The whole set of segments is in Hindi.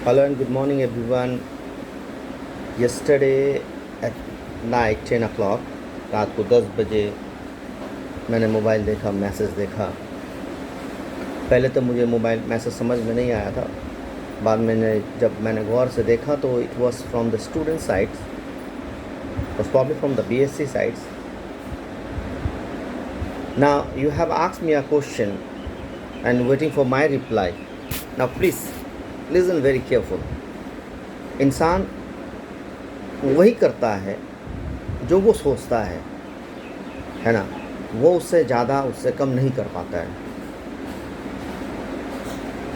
Hello and good morning everyone. Yesterday at night 10 o'clock रात को 10 बजे मैंने मोबाइल देखा, मैसेज देखा। पहले तो मुझे मोबाइल मैसेज समझ में नहीं आया था। बाद में जब मैंने गौर से देखा तो it was from the student sides, was probably from the BSc sides. Now you have asked me a question and waiting for my reply. Now please listen very careful. इंसान वही करता है जो वो सोचता है ना। वो उससे ज़्यादा उससे कम नहीं कर पाता है।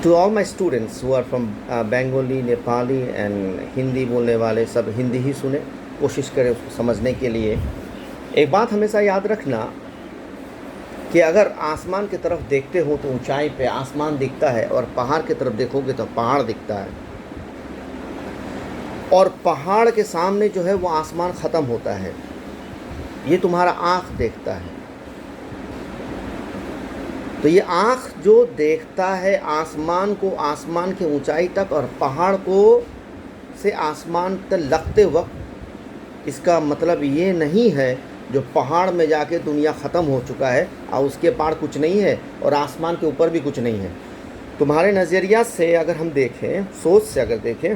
To all my students who are from Bengali, Nepali and Hindi बोलने वाले, सब हिंदी ही सुने, कोशिश करें उसको समझने के लिए। एक बात हमेशा याद रखना कि अगर आसमान की तरफ देखते हो तो ऊंचाई पे आसमान दिखता है, और पहाड़ की तरफ देखोगे तो पहाड़ दिखता है, और पहाड़ के सामने जो है वो आसमान ख़त्म होता है। ये तुम्हारा आँख देखता है। तो ये आँख जो देखता है आसमान को, आसमान की ऊंचाई तक, और पहाड़ को से आसमान तक लगते वक्त, इसका मतलब ये नहीं है जो पहाड़ में जाके दुनिया ख़त्म हो चुका है और उसके पार कुछ नहीं है और आसमान के ऊपर भी कुछ नहीं है। तुम्हारे नज़रिया से अगर हम देखें, सोच से अगर देखें,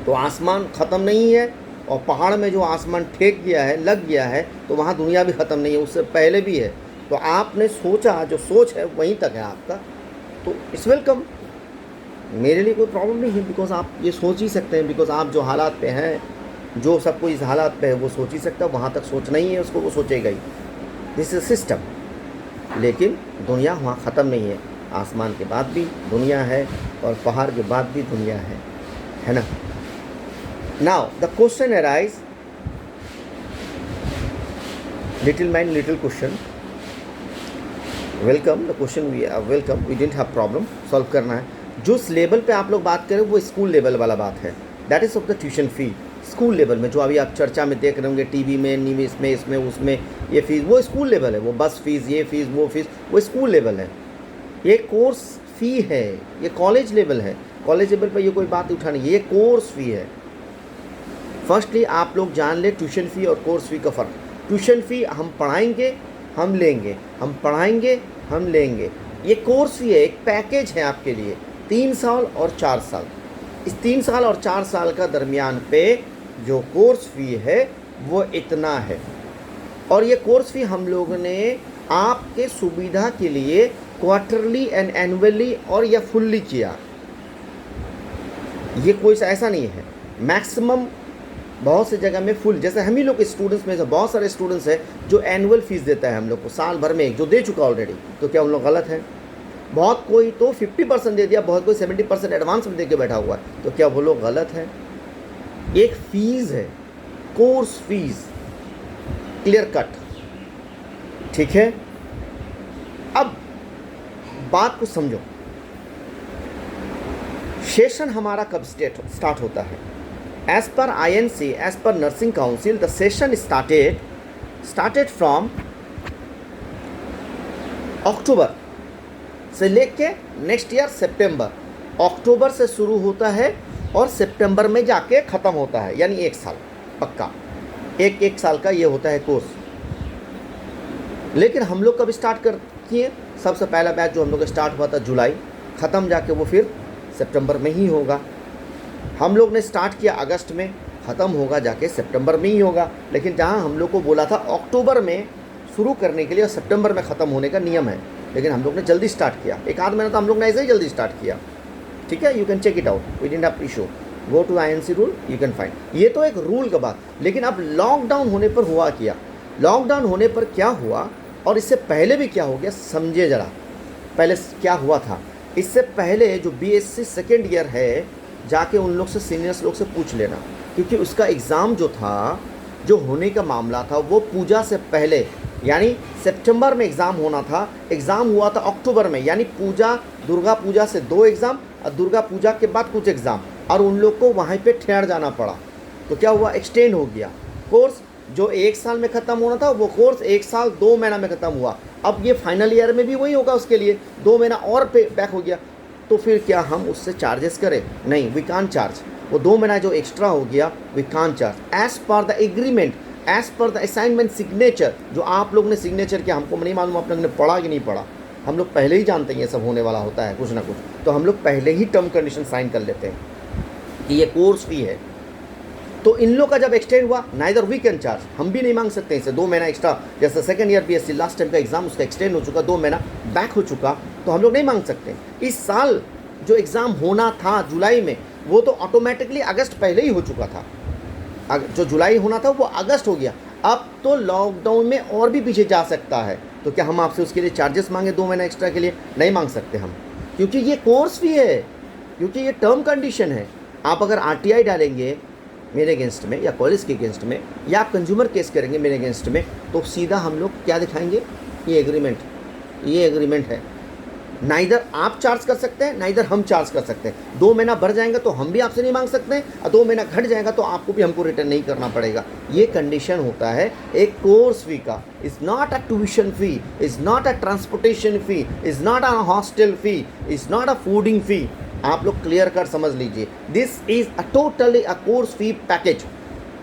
तो आसमान ख़त्म नहीं है, और पहाड़ में जो आसमान ठेक गया है, लग गया है, तो वहाँ दुनिया भी ख़त्म नहीं है, उससे पहले भी है। तो आपने सोचा, जो सोच है वहीं तक है आपका, तो इट्स वेलकम। मेरे लिए कोई प्रॉब्लम नहीं है, बिकॉज आप ये सोच ही सकते हैं, बिकॉज आप जो हालात पे हैं, जो सब कोई इस हालात पे है वो सोच ही सकता है। वहाँ तक सोचना ही है उसको, वो सोचेगा ही। This is system. लेकिन दुनिया वहाँ ख़त्म नहीं है। आसमान के बाद भी दुनिया है और पहाड़ के बाद भी दुनिया है ना। Now the question arise, little mind little question. Welcome the question, we are welcome, we didn't have problem, solve करना है। जो लेवल पे आप लोग बात करें वो स्कूल लेवल वाला बात है, that is of the tuition fee. School level में जो अभी आप चर्चा में देख रहे होंगे, टीवी में, न्यूज़ में, इसमें उसमें, ये फीस वो स्कूल लेवल है। वो बस फीस, ये फीस, वो फीस, वो स्कूल लेवल है। ये कोर्स फ़ी है, ये कॉलेज लेवल है। कॉलेज लेवल पर ये कोई बात उठानी, ये कोर्स फ़ी है। फर्स्टली आप लोग जान ले ट्यूशन फ़ी और कोर्स फ़ी का फ़र्क। ट्यूशन फ़ी हम पढ़ाएंगे, हम लेंगे, हम पढ़ाएंगे, हम लेंगे। ये कोर्स फ़ी है, एक पैकेज है आपके लिए, 3 साल और 4 साल। इस 3 साल और 4 साल का दरमियान पे जो कोर्स फ़ी है वो इतना है। और ये कोर्स फ़ी हम लोगों ने आपके सुविधा के लिए क्वार्टरली एंड एनुअली और या फुल्ली किया। ये कोई ऐसा नहीं है, मैक्सिमम बहुत सी जगह में फुल। जैसे हम ही लोग स्टूडेंट्स में से बहुत सारे स्टूडेंट्स हैं जो एनुअल फीस देता है हम लोग को साल भर में, एक जो दे चुका ऑलरेडी। तो क्या उन लोग गलत है? बहुत कोई तो 50% दे दिया, बहुत कोई 70% एडवांस में दे के बैठा हुआ है। तो क्या वो लोग गलत है? एक फीस है, कोर्स फीस, क्लियर कट, ठीक है। अब बात को समझो, सेशन हमारा कब स्टार्ट होता है? As per INC, as per nursing council, the session started from October से लेके नेक्स्ट ईयर सितंबर। अक्टूबर से शुरू होता है और सितंबर में जाके ख़त्म होता है, यानी 1 साल पक्का। एक साल का ये होता है कोर्स। लेकिन हम लोग कब स्टार्ट कर किए? सबसे पहला बैच जो हम लोग स्टार्ट हुआ था जुलाई, ख़त्म जाके वो फिर सितंबर में ही होगा। हम लोग ने स्टार्ट किया अगस्त में, ख़त्म होगा जाके सितंबर में ही होगा। लेकिन जहाँ हम लोग को बोला था अक्टूबर में शुरू करने के लिए और सितंबर में ख़त्म होने का नियम है, लेकिन हम लोग ने जल्दी स्टार्ट किया। एक आध महीना तो हम लोग ने ऐसे ही जल्दी स्टार्ट किया, ठीक है। You can check it out, we didn't have issue, go to INC rule, you can find. ये तो एक रूल का बात। लेकिन अब लॉकडाउन होने पर हुआ क्या? लॉकडाउन होने पर क्या हुआ और इससे पहले भी क्या हो गया, समझे ज़रा। पहले क्या हुआ था? इससे पहले जो BSc सेकेंड ईयर है, जाके उन लोग से, सीनियर्स लोग से पूछ लेना, क्योंकि उसका एग्ज़ाम जो था, जो होने का मामला था, वो पूजा से पहले, यानी सितंबर में एग्ज़ाम होना था। एग्ज़ाम हुआ था अक्टूबर में, यानी पूजा, दुर्गा पूजा से 2 एग्ज़ाम और दुर्गा पूजा के बाद कुछ एग्ज़ाम, और उन लोग को वहीं पे ठहर जाना पड़ा। तो क्या हुआ, एक्सटेंड हो गया कोर्स। जो 1 साल में ख़त्म होना था वो कोर्स 1 साल 2 महीना में ख़त्म हुआ। अब ये फाइनल ईयर में भी वही होगा, उसके लिए 2 महीना और पे बैक हो गया। तो फिर क्या हम उससे चार्जेस करें? नहीं, वी कांट चार्ज। वो 2 महीना जो एक्स्ट्रा हो गया we can't charge as per the agreement, as per the assignment signature. जो आप लोग ने सिग्नेचर किया, हमको नहीं मालूम आप लोग ने पढ़ा कि नहीं पढ़ा, हम लोग पहले ही जानते हैं ये सब होने वाला होता है कुछ ना कुछ, तो हम लोग पहले ही टर्म कंडीशन साइन कर लेते हैं कि ये कोर्स फी है। तो इन लोग का जब एक्सटेंड हुआ, नाइदर वी कैन चार्ज, हम भी नहीं मांग सकते इसे 2 महीना एक्स्ट्रा। जैसे second year BSc last time का एग्जाम उसका एक्सटेंड हो चुका, 2 महीना बैक हो चुका, तो हम लोग नहीं मांग सकते। इस साल जो एग्ज़ाम होना था जुलाई में, वो तो ऑटोमेटिकली अगस्त पहले ही हो चुका था। जो जुलाई होना था वो अगस्त हो गया। अब तो लॉकडाउन में और भी पीछे जा सकता है, तो क्या हम आपसे उसके लिए चार्जेस मांगे 2 महीना एक्स्ट्रा के लिए? नहीं मांग सकते हम, क्योंकि ये कोर्स फी है, क्योंकि ये टर्म कंडीशन है। आप अगर आरटीआई डालेंगे मेरे अगेंस्ट में या कॉलेज के अगेंस्ट में, या आप कंज्यूमर केस करेंगे मेरे अगेंस्ट में, तो सीधा हम लोग क्या दिखाएंगे? ये एग्रीमेंट है। नाइदर आप चार्ज कर सकते हैं, नाइदर हम चार्ज कर सकते हैं। 2 महीना बढ़ जाएगा तो हम भी आपसे नहीं मांग सकते हैं, और 2 महीना घट जाएगा तो आपको भी हमको रिटर्न नहीं करना पड़ेगा। ये कंडीशन होता है एक कोर्स फी का। Is not a tuition fee, is not a transportation fee, is not a hostel fee, is not a fooding fee. आप लोग क्लियर कर समझ लीजिए, this is a totally a course fee package.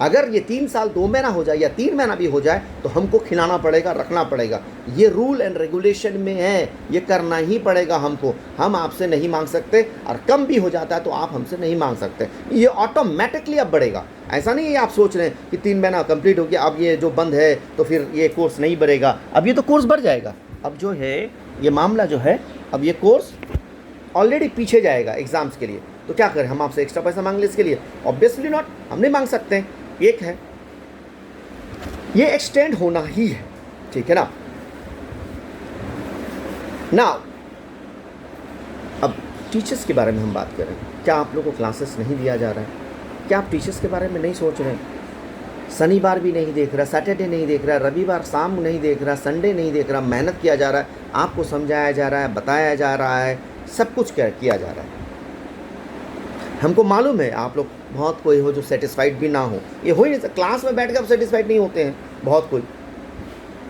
अगर ये 3 साल 2 महीना हो जाए या 3 महीना भी हो जाए तो हमको खिलाना पड़ेगा, रखना पड़ेगा। ये रूल एंड रेगुलेशन में है, ये करना ही पड़ेगा हमको। हम आपसे नहीं मांग सकते, और कम भी हो जाता है तो आप हमसे नहीं मांग सकते। ये ऑटोमेटिकली अब बढ़ेगा। ऐसा नहीं है आप सोच रहे हैं कि 3 महीना कंप्लीट हो गया, अब ये जो बंद है तो फिर ये कोर्स नहीं बढ़ेगा। अब ये तो कोर्स बढ़ जाएगा। अब जो है ये मामला जो है, अब ये कोर्स ऑलरेडी पीछे जाएगा एग्जाम्स के लिए। तो क्या करें, हम आपसे एक्स्ट्रा पैसा मांग ले इसके लिए? ऑब्वियसली नॉट, हम नहीं मांग सकते हैं। एक है ये एक्सटेंड होना ही है, ठीक है ना। नाउ अब टीचर्स के बारे में हम बात करें। क्या आप लोगों को क्लासेस नहीं दिया जा रहा है? क्या आप टीचर्स के बारे में नहीं सोच रहे हैं? शनिवार भी नहीं देख रहा, सैटरडे नहीं देख रहा, रविवार शाम नहीं देख रहा, संडे नहीं देख रहा, मेहनत किया जा रहा है, आपको समझाया जा रहा है, बताया जा रहा है, सब कुछ किया जा रहा है। हमको मालूम है आप लोग बहुत कोई हो जो सेटिस्फाइड भी ना हो, ये हो ही नहीं सकता। क्लास में बैठ कर आप सेटिस्फाइड नहीं होते हैं, बहुत कोई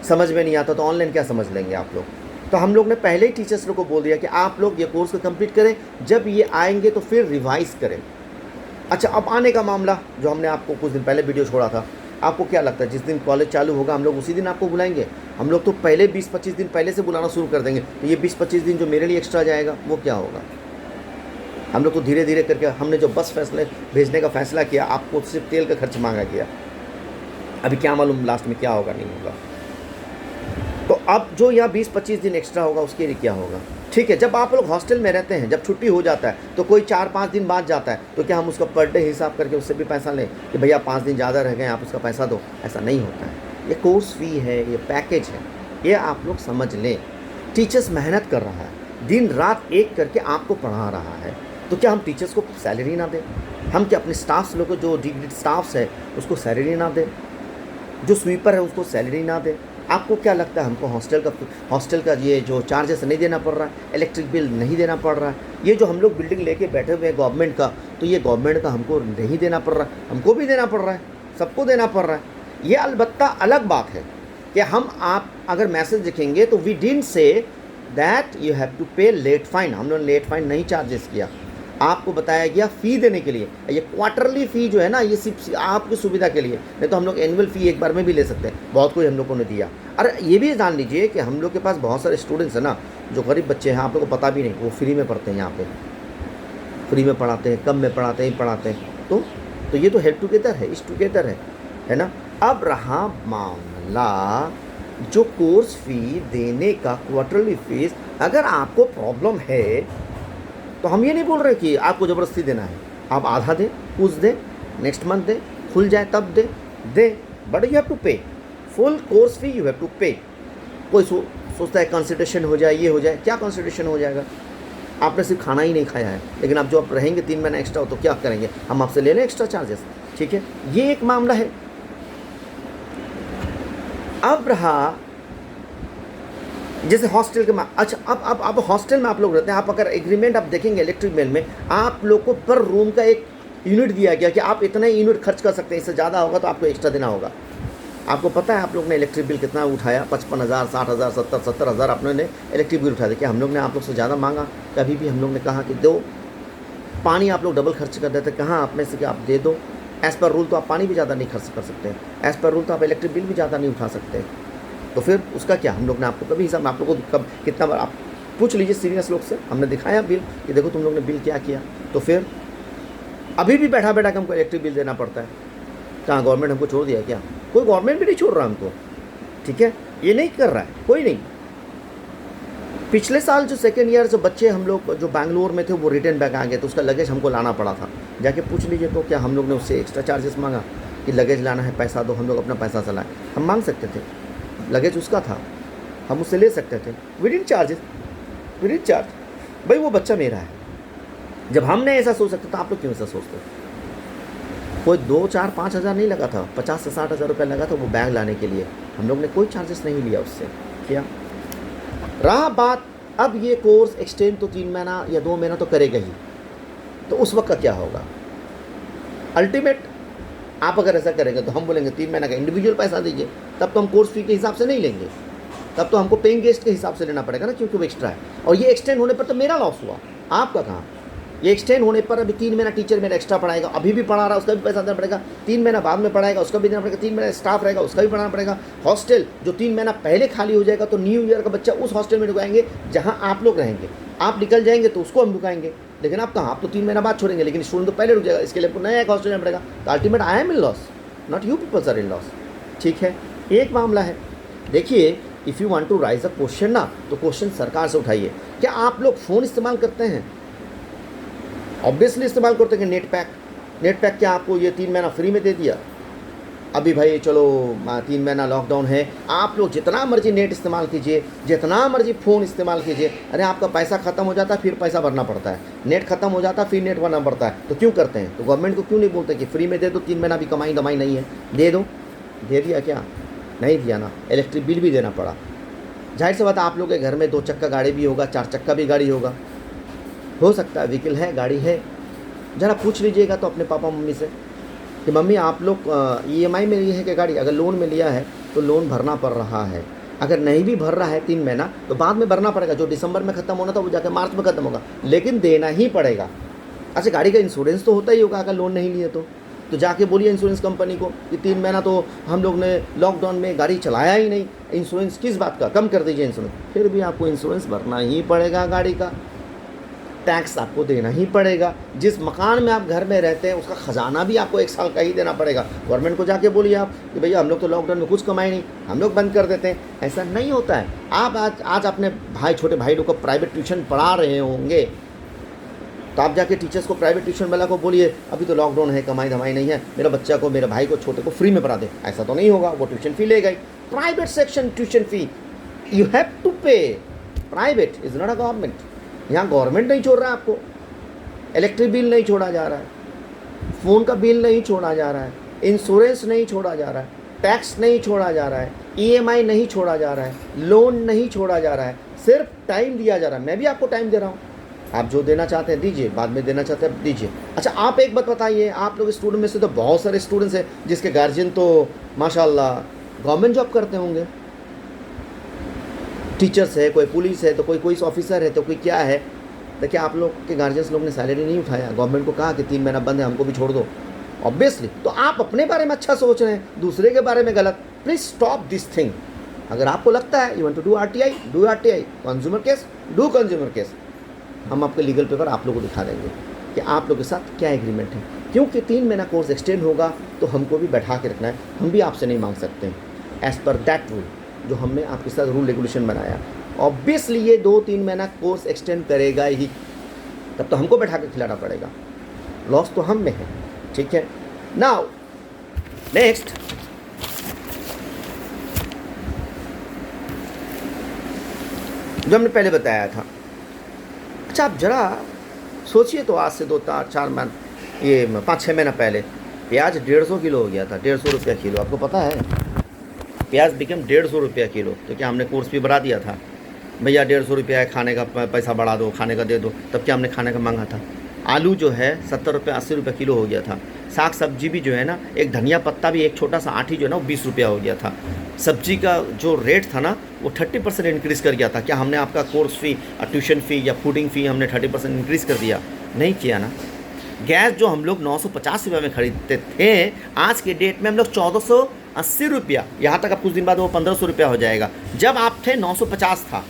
समझ में नहीं आता तो ऑनलाइन क्या समझ लेंगे आप लोग। तो हम लोग ने पहले ही टीचर्स लोग को बोल दिया कि आप लोग ये कोर्स को कंप्लीट करें, जब ये आएंगे तो फिर रिवाइज करें। अच्छा, अब आने का मामला जो हमने आपको कुछ दिन पहले वीडियो छोड़ा था, आपको क्या लगता है जिस दिन कॉलेज चालू होगा हम लोग उसी दिन आपको बुलाएंगे? हम लोग तो पहले 20-25 दिन पहले से बुलाना शुरू कर देंगे। तो ये 20-25 दिन जो मेरे लिए एक्स्ट्रा जाएगा वो क्या होगा? हम लोग तो धीरे धीरे करके, हमने जो बस फैसले भेजने का फैसला किया, आपको सिर्फ तेल का खर्च मांगा गया। अभी क्या मालूम लास्ट में क्या होगा, नहीं होगा। तो अब जो यहाँ 20-25 दिन एक्स्ट्रा होगा उसके लिए क्या होगा? ठीक है, जब आप लोग हॉस्टल में रहते हैं, जब छुट्टी हो जाता है तो कोई 4-5 दिन बाद जाता है, तो क्या हम उसका पर डे हिसाब करके उससे भी पैसा लें कि भैया 5 दिन ज़्यादा रह गए आप उसका पैसा दो? ऐसा नहीं होता है। ये कोर्स फी है, ये पैकेज है, ये आप लोग समझ लें। टीचर्स मेहनत कर रहा है, दिन रात एक करके आपको पढ़ा रहा है, तो क्या हम टीचर्स को सैलरी ना दें? हम क्या अपने स्टाफ्स लोग को, जो डिग्री स्टाफ्स है उसको सैलरी ना दें? जो स्वीपर है उसको सैलरी ना दें? आपको क्या लगता है हमको हॉस्टल का ये जो चार्जेस नहीं देना पड़ रहा है, इलेक्ट्रिक बिल नहीं देना पड़ रहा है, ये जो हम लोग बिल्डिंग लेके बैठे हुए हैं गवर्नमेंट का, तो ये गवर्नमेंट का हमको नहीं देना पड़ रहा है? हमको भी देना पड़ रहा है, सबको देना पड़ रहा है। ये अलबत्ता अलग बात है कि हम आप अगर मैसेज लिखेंगे तो we didn't say that you have to pay late fine. हम लोगों ने लेट फाइन नहीं चार्जेस किया, आपको बताया गया फ़ी देने के लिए। ये क्वार्टरली फ़ी जो है ना, ये सिर्फ आपकी सुविधा के लिए, नहीं तो हम लोग एनुअल फ़ी एक बार में भी ले सकते हैं। बहुत कोई हम लोगों ने दिया। अरे ये भी जान लीजिए कि हम लोग के पास बहुत सारे स्टूडेंट्स हैं ना जो गरीब बच्चे हैं, आप लोग को पता भी नहीं, वो फ्री में पढ़ते हैं, यहाँ पे फ्री में पढ़ाते हैं, कम में पढ़ाते हैं, पढ़ाते हैं। तो ये तो हेल्प टुगेदर है, इस टुगेदर है ना। अब रहा मामला जो कोर्स फ़ी देने का, क्वार्टरली फीस, अगर आपको प्रॉब्लम है तो हम ये नहीं बोल रहे कि आपको ज़बरदस्ती देना है। आप आधा दें, कुछ दें, नेक्स्ट मंथ दें, खुल जाए तब दे, but you have to pay full course fee, you have to pay. कोई सोचता है कंसिडरेशन हो जाए, ये हो जाए, क्या कंसिडरेशन हो जाएगा? आपने सिर्फ खाना ही नहीं खाया है, लेकिन आप जो आप रहेंगे 3 महीना एक्स्ट्रा हो तो क्या करेंगे? हम आपसे ले लें एक्स्ट्रा चार्जेस, ठीक है। ये एक मामला है। अब रहा जैसे हॉस्टल के अच्छा, अब हॉस्टल में आप लोग रहते हैं, आप अगर एग्रीमेंट आप देखेंगे इलेक्ट्रिक बिल में, आप लोग को पर रूम का एक यूनिट दिया गया कि आप इतना ही यूनिट खर्च कर सकते हैं, इससे ज़्यादा होगा तो आपको एक्स्ट्रा देना होगा। आपको पता है आप लोग ने इलेक्ट्रिक बिल कितना उठाया? 55,000, 60,000, 70,000 आपने ने इलेक्ट्रिक बिल उठाया था। क्या हम लोग ने आप लोग से ज़्यादा मांगा? कभी भी हम लोग ने कहा कि दो? पानी आप लोग डबल खर्च कर देते, कहाँ आप में से कि आप दे दो? एज़ पर रूल तो आप पानी भी ज़्यादा नहीं खर्च कर सकते, एज़ पर रूल तो आप इलेक्ट्रिक बिल भी ज़्यादा नहीं उठा सकते। तो फिर उसका क्या? हम लोग ने आपको कभी हिसाब, आप लोगों को कब कितना बार आप पूछ लीजिए सीनियर्स लोग से, हमने दिखाया बिल कि देखो तुम लोग ने बिल क्या किया। तो फिर अभी भी बैठा बैठा के हमको इलेक्ट्रिक बिल देना पड़ता है। कहाँ गवर्नमेंट हमको छोड़ दिया क्या? कोई गवर्नमेंट भी नहीं छोड़ रहा हमको, ठीक है? ये नहीं कर रहा है कोई नहीं। पिछले साल जो सेकेंड ईयर जो बच्चे हम लोग जो बैंगलोर में थे वो रिटर्न बैक आ गए, तो उसका लगेज हमको लाना पड़ा था। जाके पूछ लीजिए तो क्या हम लोग ने उससे एक्स्ट्रा चार्जेस मांगा कि लगेज लाना है, पैसा दो? हम लोग अपना पैसा चलाए, हम मांग सकते थे, लगेज उसका था, हम उससे ले सकते थे विदिन चार्जेस, विदिन चार्ज। भाई वो बच्चा मेरा है। जब हमने ऐसा सोच सकते तो आप लोग क्यों ऐसा सोचते? कोई 2, 4, 5 हज़ार नहीं लगा था, 50 से 60 हज़ार रुपये लगा था वो बैग लाने के लिए। हम लोग ने कोई चार्जेस नहीं लिया उससे। क्या रहा बात, अब ये कोर्स एक्सटेंड तो 3 महीना या 2 महीना तो करेगा ही, तो उस वक्त का क्या होगा? अल्टीमेट आप अगर ऐसा करेंगे तो हम बोलेंगे 3 महीना का इंडिविजुअल पैसा दीजिए, तब तो हम कोर्स फी के हिसाब से नहीं लेंगे, तब तो हमको पेइंग गेस्ट के हिसाब से लेना पड़ेगा ना, क्योंकि वो एक्स्ट्रा है। और ये एक्सटेंड होने पर तो मेरा लॉस हुआ, आपका कहाँ? ये एक्सटेंड होने पर अभी 3 महीना टीचर मेरा एक्स्ट्रा पढ़ाएगा, अभी भी पढ़ा रहा है उसका भी पैसा देना पड़ेगा, 3 महीना बाद में पढ़ाएगा उसका भी देना पड़ेगा, 3 महीना स्टाफ रहेगा उसका भी पढ़ाना पड़ेगा। हॉस्टल जो 3 महीना पहले खाली हो जाएगा तो न्यू ईयर का बच्चा उस हॉस्टल में रुकाएंगे जहाँ आप लोग रहेंगे। आप निकल जाएंगे तो उसको हम रुकाएंगे, लेकिन आप कहाँ? आप तो 3 महीना बाद छोड़ेंगे, लेकिन स्टूडेंट तो पहले रुक जाएगा। इसके लिए आपको नया एक हॉस्टल में पड़ेगा। तो ultimate I am in loss, not you peoples are in loss. ठीक है, एक मामला है। देखिए, if you want to raise a question ना, तो क्वेश्चन सरकार से उठाइए। क्या आप लोग फ़ोन इस्तेमाल करते हैं? ऑब्वियसली इस्तेमाल करते हैं। नेट पैक क्या आपको ये 3 महीना फ्री में दे दिया? अभी भाई चलो 3 महीना लॉकडाउन है, आप लोग जितना मर्जी नेट इस्तेमाल कीजिए, जितना मर्जी फ़ोन इस्तेमाल कीजिए, अरे आपका पैसा ख़त्म हो जाता है फिर पैसा भरना पड़ता है, नेट ख़त्म हो जाता है फिर नेट भरना पड़ता है। तो क्यों करते हैं? तो गवर्नमेंट को क्यों नहीं बोलते कि फ्री में दे दो, 3 महीना भी कमाई दमाई नहीं है, दे दो? दे दिया क्या? नहीं दिया ना। इलेक्ट्रिक बिल भी देना पड़ा। जाहिर सी बात है आप लोग के घर में 2 चक्का गाड़ी भी होगा, 4 चक्का भी गाड़ी होगा, हो सकता है व्हीकल है, गाड़ी है। ज़रा पूछ लीजिएगा तो अपने पापा मम्मी से कि मम्मी आप लोग EMI में लिए है कि गाड़ी? अगर लोन में लिया है तो लोन भरना पड़ रहा है, अगर नहीं भी भर रहा है 3 महीना तो बाद में भरना पड़ेगा। जो दिसंबर में ख़त्म होना था वो जाकर मार्च में ख़त्म होगा, लेकिन देना ही पड़ेगा। अच्छा, गाड़ी का इंश्योरेंस तो होता ही होगा अगर लोन नहीं लिए तो जाके बोलिए इंश्योरेंस कंपनी को कि 3 महीना तो हम लोग ने लॉकडाउन में गाड़ी चलाया ही नहीं, इंश्योरेंस किस बात का, कम कर दीजिए इंश्योरेंस। फिर भी आपको इंश्योरेंस भरना ही पड़ेगा, गाड़ी का टैक्स आपको देना ही पड़ेगा। जिस मकान में आप घर में रहते हैं उसका ख़जाना भी आपको 1 साल का ही देना पड़ेगा। गवर्नमेंट को जाके बोलिए आप कि भैया हम लोग तो लॉकडाउन में कुछ कमाए नहीं, हम लोग बंद कर देते हैं। ऐसा नहीं होता है। आप आज अपने भाई, छोटे भाई लोग को प्राइवेट ट्यूशन पढ़ा रहे होंगे, तो आप जाके टीचर्स को, प्राइवेट ट्यूशन वाला को बोलिए अभी तो लॉकडाउन है, कमाई धमाई नहीं है, मेरा बच्चा को, मेरे भाई को, छोटे को फ्री में पढ़ा दे। ऐसा तो नहीं होगा, वो ट्यूशन फ़ी ले गई। Private section tuition fee you have to pay, private is not a government. यहाँ गवर्नमेंट नहीं छोड़ रहा है आपको, इलेक्ट्रिक बिल नहीं छोड़ा जा रहा है, फ़ोन का बिल नहीं छोड़ा जा रहा है, इंश्योरेंस नहीं छोड़ा जा रहा है, टैक्स नहीं छोड़ा जा रहा है, EMI नहीं छोड़ा जा रहा है, लोन नहीं छोड़ा जा रहा है, सिर्फ टाइम दिया जा रहा है। मैं भी आपको टाइम दे रहा हूँ, आप जो देना चाहते हैं दीजिए, बाद में देना चाहते हैं दीजिए। अच्छा, आप एक बात बताइए, आप लोग स्टूडेंट में से तो बहुत सारे स्टूडेंट्स हैं जिसके गार्जियन तो माशाल्लाह गवर्नमेंट जॉब करते होंगे, टीचर्स है, कोई पुलिस है, तो कोई ऑफिसर है, तो कोई क्या है। देखिए, आप लोग के गार्जियंस लोग ने सैलरी नहीं उठाया, गवर्नमेंट को कहा कि 3 महीना बंद है, हमको भी छोड़ दो। ऑब्वियसली तो आप अपने बारे में अच्छा सोच रहे हैं, दूसरे के बारे में गलत। Please stop this thing. अगर आपको लगता है you want to do RTI, do RTI, consumer case, do consumer case. हम आपके लीगल पेपर आप लोगों को दिखा देंगे कि आप लोगों के साथ क्या एग्रीमेंट है, क्योंकि 3 महीना कोर्स एक्सटेंड होगा तो हमको भी बैठा के रखना है, हम भी आपसे नहीं मांग सकते हैं एज़ पर दैट रूल जो हमने आपके साथ रूल रेगुलेशन बनाया। ऑब्वियसली ये 2-3 महीना कोर्स एक्सटेंड करेगा ही, तब तो हमको बैठा के खिलाना पड़ेगा, लॉस तो हम में है। ठीक है, नाउ नेक्स्ट, जो हमने पहले बताया था। अच्छा, आप जरा सोचिए तो आज से 2-4 महीने, ये 5-6 महीना पहले प्याज 150 किलो हो गया था, 150 रुपया किलो। आपको पता है प्याज बिकम 150 रुपया किलो। तो क्या हमने कोर्स भी बढ़ा दिया था, भैया 150 रुपया है, खाने का पैसा बढ़ा दो, खाने का दे दो, तब क्या हमने खाने का मांगा था? आलू जो है 70 रुपये 80 रुपये किलो हो गया था। साग सब्जी भी जो है ना, एक धनिया पत्ता भी, एक छोटा सा आठी जो है ना, वो 20 रुपया हो गया था। सब्जी का जो रेट था ना, वो 30% इंक्रीज़ कर गया था। क्या हमने आपका कोर्स फ़ी, ट्यूशन फ़ी या फूडिंग फ़ी हमने 30% इंक्रीज़ कर दिया? नहीं किया ना। गैस जो हम लोग 950 रुपये में ख़रीदते थे, आज के डेट में हम लोग 1480 रुपया, यहाँ तक अब कुछ दिन बाद वो 1500 रुपया हो जाएगा। जब आप थे 950 था,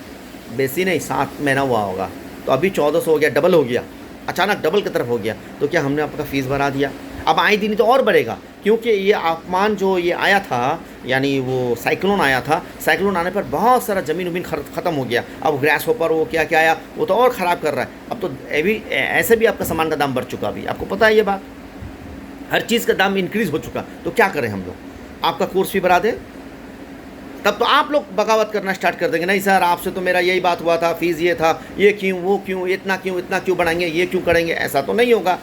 बेसी नहीं 7 महीना हुआ होगा, तो अभी 1400 हो गया, डबल हो गया, अचानक डबल की तरफ हो गया। तो क्या हमने आपका फ़ीस बढ़ा दिया? अब आए दिन तो और बढ़ेगा, क्योंकि ये आसमान जो ये आया था, यानी वो साइक्लोन आया था, साइक्लोन आने पर बहुत सारा ज़मीन उमीन ख़त्म हो गया। अब ग्रास होपर वो क्या क्या आया, वो तो और ख़राब कर रहा है। अब तो ऐसे भी आपका सामान का दाम बढ़ चुका, अभी आपको पता है ये बात, हर चीज़ का दाम इंक्रीज़ हो चुका। तो क्या करें हम लोग? आपका कोर्स फी बढ़ा दें? तब तो आप लोग बगावत करना स्टार्ट कर देंगे, नहीं सर आपसे तो मेरा यही बात हुआ था, फीस ये था, ये क्यों, वो क्यों, इतना क्यों बढ़ाएंगे, ये क्यों करेंगे? ऐसा तो नहीं होगा।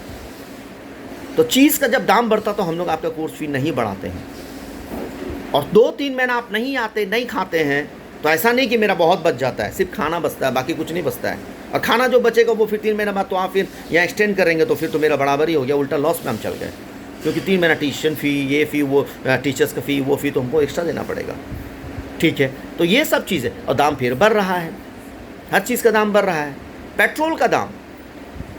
तो चीज़ का जब दाम बढ़ता तो हम लोग आपका कोर्स फी नहीं बढ़ाते हैं। और 2-3 महीना आप नहीं आते, नहीं खाते हैं, तो ऐसा नहीं कि मेरा बहुत बच जाता है, सिर्फ खाना बचता है, बाकी कुछ नहीं बचता है। और खाना जो बचेगा वो फिर 3 महीना बाद तो आप फिर यहाँ एक्सटेंड करेंगे, तो फिर तो मेरा बराबर ही हो गया, उल्टा लॉस में हम चल गए। क्योंकि 3 महीना ट्यूशन फ़ी, ये फ़ी, वो टीचर्स का फ़ी, वो फ़ी तो हमको एक्स्ट्रा देना पड़ेगा। ठीक है, तो ये सब चीज़ें, और दाम फिर बढ़ रहा है, हर चीज़ का दाम बढ़ रहा है। पेट्रोल का दाम,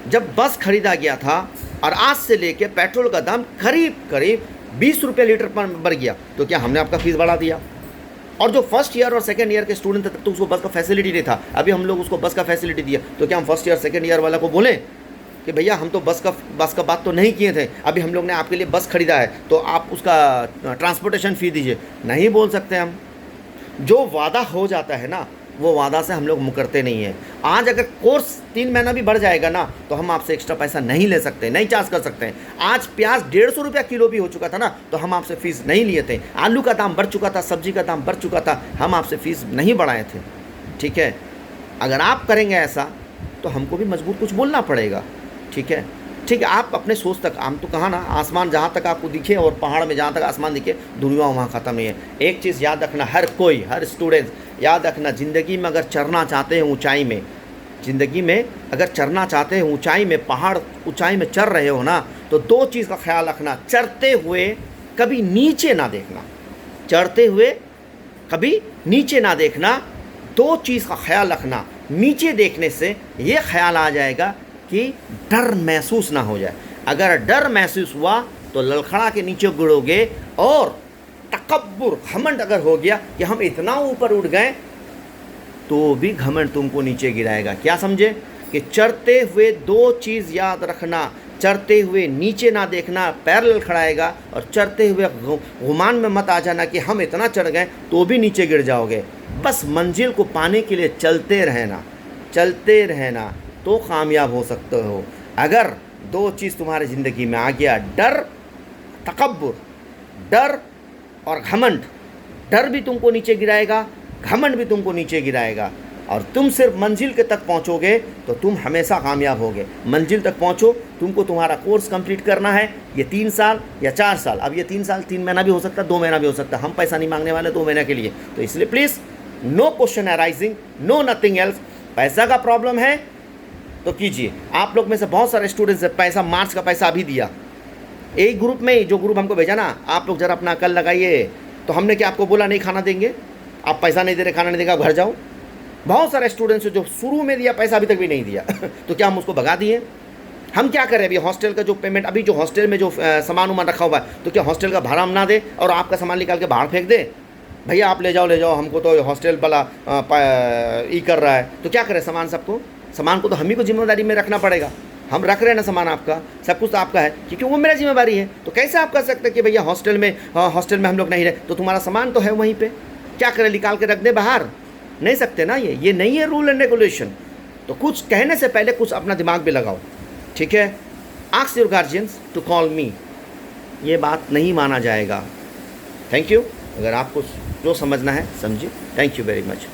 जब बस खरीदा गया था और आज से लेके पेट्रोल का दाम करीब 20 रुपये लीटर पर बढ़ गया, तो क्या हमने आपका फ़ीस बढ़ा दिया? और जो फर्स्ट ईयर और सेकंड ईयर के स्टूडेंट थे, तब तो उसको बस का फैसिलिटी नहीं था, अभी हम लोग उसको बस का फैसिलिटी दिया, तो क्या हम फर्स्ट ईयर सेकंड ईयर वाला को बोलें कि भैया हम तो बस का बात तो नहीं किए थे, अभी हम लोग ने आपके लिए बस खरीदा है, तो आप उसका ट्रांसपोर्टेशन फ़ी दीजिए? नहीं बोल सकते हम। जो वादा हो जाता है ना, वो वादा से हम लोग मुकरते नहीं हैं। आज अगर कोर्स 3 महीना भी बढ़ जाएगा ना, तो हम आपसे एक्स्ट्रा पैसा नहीं ले सकते, नहीं चार्ज कर सकते हैं। आज प्याज 150 रुपया किलो भी हो चुका था ना, तो हम आपसे फ़ीस नहीं लिए थे। आलू का दाम बढ़ चुका था, सब्जी का दाम बढ़ चुका था, हम आपसे फ़ीस नहीं बढ़ाए थे। ठीक है, अगर आप करेंगे ऐसा तो हमको भी मजबूत कुछ बोलना पड़ेगा। ठीक है, आप अपने सोच तक, हम तो कहा ना, आसमान जहाँ तक आपको दिखे और पहाड़ में जहाँ तक आसमान दिखे, दुनिया वहाँ ख़त्म नहीं है। एक चीज़ याद रखना, हर स्टूडेंट याद रखना, ज़िंदगी में अगर चढ़ना चाहते हैं ऊंचाई में, ज़िंदगी में अगर चढ़ना चाहते हैं ऊंचाई में, पहाड़ ऊंचाई में चढ़ रहे हो ना, तो 2 चीज़ का ख्याल रखना, चढ़ते हुए कभी नीचे ना देखना, चढ़ते हुए कभी नीचे ना देखना। 2 चीज़ का ख्याल रखना, नीचे देखने से ये ख्याल आ जाएगा कि डर महसूस ना हो जाए। अगर डर महसूस हुआ तो ललखड़ा के नीचे गिरोगे, और तकब्बुर, घमंड अगर हो गया कि हम इतना ऊपर उठ गए, तो भी घमंड तुमको नीचे गिराएगा। क्या समझे? कि चढ़ते हुए 2 चीज़ याद रखना, चढ़ते हुए नीचे ना देखना, पैर ललखड़ाएगा, और चढ़ते हुए गुमान में मत आ जाना कि हम इतना चढ़ गए तो भी नीचे गिर जाओगे। बस मंजिल को पाने के लिए चलते रहना तो कामयाब हो सकते हो। अगर 2 चीज़ तुम्हारी ज़िंदगी में आ गया, डर, तकब्बुर, डर और घमंड, डर भी तुमको नीचे गिराएगा, घमंड भी तुमको नीचे गिराएगा, और तुम सिर्फ मंजिल के तक पहुंचोगे तो तुम हमेशा कामयाब होगे। मंजिल तक पहुंचो, तुमको तुम्हारा कोर्स कंप्लीट करना है, ये 3 साल या 4 साल, अब ये 3 साल 3 महीना भी हो सकता है, 2 महीना भी हो सकता है। हम पैसा नहीं मांगने वाले 2 महीने के लिए, तो इसलिए please no question arising, no nothing else. पैसा का प्रॉब्लम है तो कीजिए। आप लोग में से बहुत सारे स्टूडेंट्स पैसा, मार्च का पैसा अभी दिया, एक ग्रुप में, जो ग्रुप हमको भेजा ना, आप लोग ज़रा अपना अकल लगाइए। तो हमने क्या आपको बोला नहीं खाना देंगे? आप पैसा नहीं दे रहे, खाना नहीं देगा, घर जाओ। बहुत सारे स्टूडेंट्स जो शुरू में दिया पैसा, अभी तक भी नहीं दिया तो क्या हम उसको भगा दिए? हम क्या करें? अभी हॉस्टल का जो पेमेंट, अभी जो हॉस्टल में जो सामान उमान रखा हुआ है, तो क्या हॉस्टल का भाड़ा हम ना दे और आपका सामान निकाल के बाहर फेंक दे? भैया आप ले जाओ, हमको तो हॉस्टल वाला ई कर रहा है, तो क्या करें? सामान को तो हम ही को जिम्मेदारी में रखना पड़ेगा। हम रख रहे हैं ना सामान, आपका सब कुछ तो आपका है, क्योंकि वो मेरा जिम्मेदारी है। तो कैसे आप कर सकते हैं कि भैया हॉस्टल में हम लोग नहीं रहे, तो तुम्हारा सामान तो है वहीं पे, क्या करें? निकाल के रख दे बाहर? नहीं सकते ना, ये नहीं है रूल एंड रेगुलेशन। तो कुछ कहने से पहले कुछ अपना दिमाग भी लगाओ। ठीक है, ask your guardians to call me, ये बात नहीं माना जाएगा। Thank you. अगर आपको जो समझना है समझिए। Thank you very much.